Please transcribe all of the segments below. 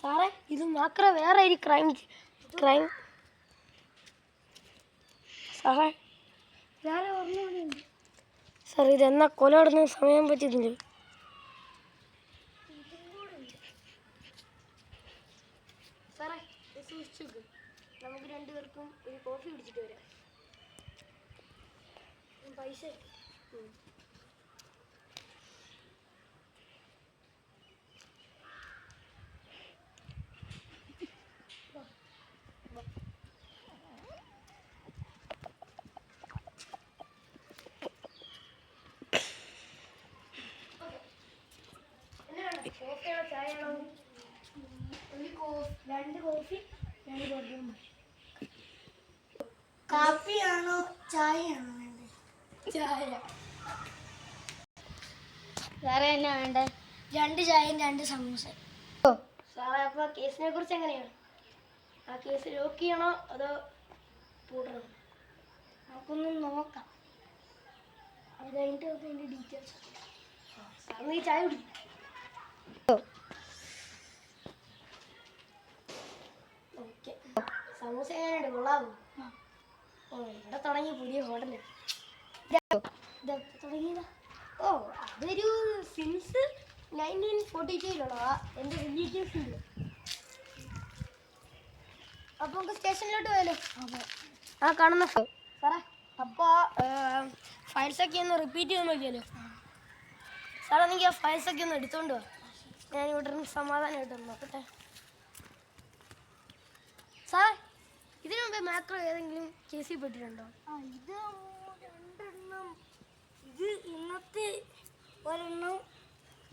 സാറേ ഇത് മാത്രമേ വേറെ ഒരു ക്രൈം സാറേ വേറെ ഒന്നുകൂടിയുണ്ട് സാർ ഇതെന്നാ കൊല നടന്ന സമയം പറ്റിയിട്ടുണ്ട്. സാറേ സൂക്ഷിച്ചു നമുക്ക് രണ്ടുപേർക്കും ഒരു കോഫി കുടിച്ചിട്ട് വരാം. പൈസ കോഫിയാണോ ചായയാണോ? രണ്ട് കോഫി രണ്ട് ബർഗറും. കാപ്പിയാണോ ചായയാണോ വേണ്ടത്? ചായ. വേറെ എന്നാ വേണ്ടേ? രണ്ട് ചായയും രണ്ട് സമൂസ. സാറേ അപ്പോൾ കേസിനെ കുറിച്ച് എങ്ങനെയാണ്? ആ കേസ് ലോക്ക് ചെയ്യണോ അതോ പൂട്ടണോ? നമുക്കൊന്ന് നോക്കാം. അത് കഴിഞ്ഞിട്ട് നമുക്ക് അതിൻ്റെ ഡീറ്റെയിൽസ്. സാറിന് ഈ ചായ കുടിക്കും. ഓക്കെ. സമൂസ എങ്ങനെയുണ്ട്? കൊള്ളാവോ? ഓ ഇവിടെ തുടങ്ങി പുതിയ ഹോട്ടല്. തുടങ്ങിയതാ? ഓ അതൊരു സിൻസ് 1942 എൻ്റെ റിലേറ്റീവ്സ് ഉണ്ട്. അപ്പോൾ നമുക്ക് സ്റ്റേഷനിലോട്ട് പോയാലോ? ആ കാണുന്ന സാറേ അപ്പോൾ ഫയൽസൊക്കെ ഒന്ന് റിപ്പീറ്റ് ചെയ്യാൻ നോക്കിയാലോ? സാറേ എനിക്ക് ആ ഫയൽസൊക്കെ ഒന്ന് എടുത്തോണ്ട് വാ. ഞാൻ ഇവിടെ നിന്ന് സമാധാനമായിട്ട് നോക്കട്ടെ. സാറേ ഇതിനു മുമ്പേ മാക്രോ ഏതെങ്കിലും കേസിൽ പെട്ടിട്ടുണ്ടോ? ഇത് രണ്ടെണ്ണം. ഇത് ഇന്നത്തെ ഒരെണ്ണം,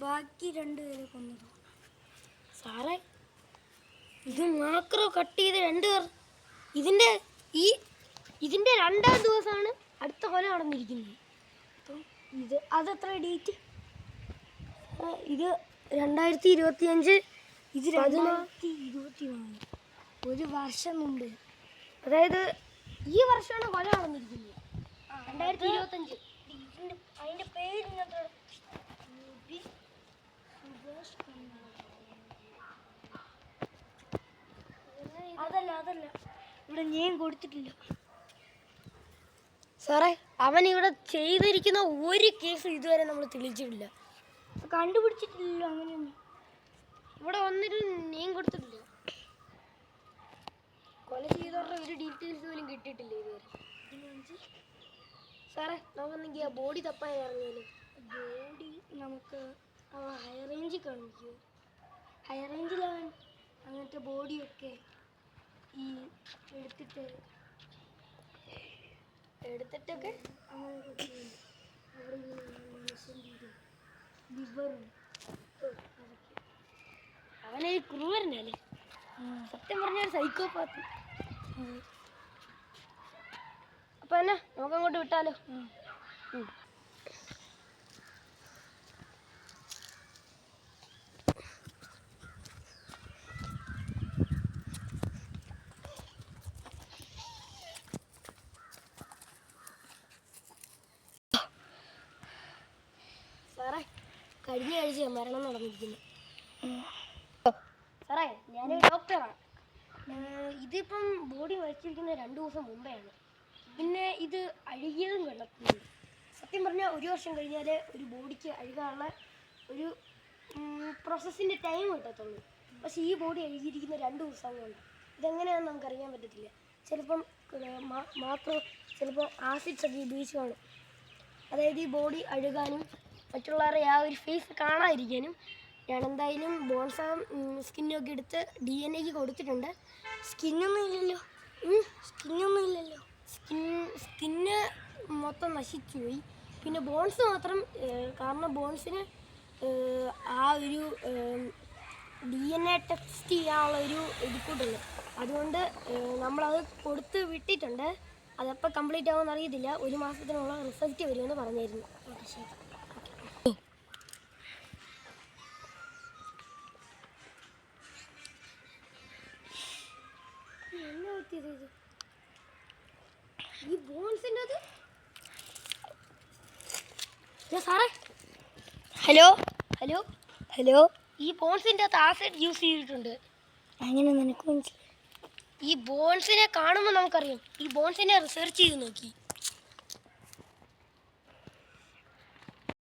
ബാക്കി രണ്ടുപേരെ കൊന്നത്. സാറേ ഇത് മാക്രോ കട്ട് ചെയ്ത് 2 പേർ. ഇതിൻ്റെ 2ാം ദിവസമാണ് അടുത്ത കൊല നടന്നിരിക്കുന്നത്. ഇത് അതെത്ര ഡേറ്റ്? ഇത് 2025. ഇത് 2024, ഒരു വർഷം മുമ്പ്. അതായത് ഈ വർഷമാണ് കൊല നടന്നിരിക്കുന്നത്. 2025. അതിൻ്റെ പേര് അതല്ല ഇവിടെ ഞാൻ കൊടുത്തിട്ടില്ല. സാറേ അവൻ ഇവിടെ ചെയ്തിരിക്കുന്ന ഒരു കേസ് ഇതുവരെ നമ്മൾ തെളിയിച്ചിട്ടില്ല. കണ്ടുപിടിച്ചിട്ടില്ലല്ലോ. അങ്ങനെയൊന്നും ഇവിടെ വന്നിട്ട് നെയിം കൊടുത്തിട്ടില്ല. കൊല ചെയ്തവരുടെ ഒരു ഡീറ്റെയിൽസ് പോലും കിട്ടിയിട്ടില്ല ഇതുവരെ. സാറേ നമുക്കെന്തെങ്കിൽ ആ ബോഡി തപ്പാൻ ഇറങ്ങിയാലും. ബോഡി നമുക്ക് ഹൈ റേഞ്ചിൽ കാണിക്കുമോ? ഹൈ റേഞ്ചിലവൻ അങ്ങനത്തെ ബോഡിയൊക്കെ ഈ എടുത്തിട്ടൊക്കെ അവിടെ ലിവറും അവനെ ഈ ക്രൂരനല്ലേ? സത്യം പറഞ്ഞാൽ സൈക്കോപാത്ത്. അപ്പൊ എന്നാ നമുക്കങ്ങോട്ട് വിട്ടാലോ? സാറേ കഴിഞ്ഞ ആഴ്ച മരണം നടന്നിരിക്കുന്നു. സാറേ ഞാനൊരു ഡോക്ടറാണ്. ഇതിപ്പം ബോഡി മരിച്ചിരിക്കുന്ന 2 ദിവസം മുമ്പെയാണ്. പിന്നെ ഇത് അഴുകിയതും കണ്ടെത്തുന്നുണ്ട്. സത്യം പറഞ്ഞാൽ 1 വർഷം കഴിഞ്ഞാൽ ഒരു ബോഡിക്ക് അഴുകാനുള്ള ഒരു പ്രോസസ്സിൻ്റെ ടൈം കിട്ടത്തുള്ളൂ. പക്ഷേ ഈ ബോഡി അഴുകിയിരിക്കുന്ന 2 ദിവസം കൊണ്ട്. ഇതെങ്ങനെയാണെന്ന് നമുക്കറിയാൻ പറ്റത്തില്ല. ചിലപ്പം മാത്രം ചിലപ്പോൾ ആസിഡ്സ് ഒക്കെ ഉപയോഗിച്ച് കാണും. അതായത് ഈ ബോഡി അഴുകാനും മറ്റുള്ളവരുടെ ആ ഒരു ഫേസ് കാണാതിരിക്കാനും ഞാൻ എന്തായാലും ബോൺസും സ്കിന്നും ഒക്കെ എടുത്ത് DNA കൊടുത്തിട്ടുണ്ട്. സ്കിന്നൊന്നും ഇല്ലല്ലോ. സ്കിന്ന് മൊത്തം നശിച്ചു പോയി. പിന്നെ ബോൺസ് മാത്രം, കാരണം ബോൺസിന് ആ ഒരു DNA ടെസ്റ്റ് ചെയ്യാനുള്ള ഒരു ഇതുകൂട്ടുണ്ട്. അതുകൊണ്ട് നമ്മളത് കൊടുത്ത് വിട്ടിട്ടുണ്ട്. അതപ്പോൾ കംപ്ലീറ്റ് ആവുമെന്ന് അറിയത്തില്ല. 1 മാസത്തിനുള്ള റിസൾട്ട് വരുമെന്ന് പറഞ്ഞിരുന്നു. ഓക്കെ ശരി. എന്നാ പറ്റിയത്? ഈ ബോൺസിൻ്റെ അത് സാറേ ഹലോ ഈ ബോൺസിൻ്റെ അകത്ത് ആസിഡ് യൂസ് ചെയ്തിട്ടുണ്ട്. അങ്ങനെ നിനക്ക് മനസ്സിലായി? ഈ ബോൺസിനെ കാണുമ്പോൾ നമുക്കറിയാം. ഈ ബോൺസിനെ റിസർച്ച് ചെയ്ത് നോക്കി.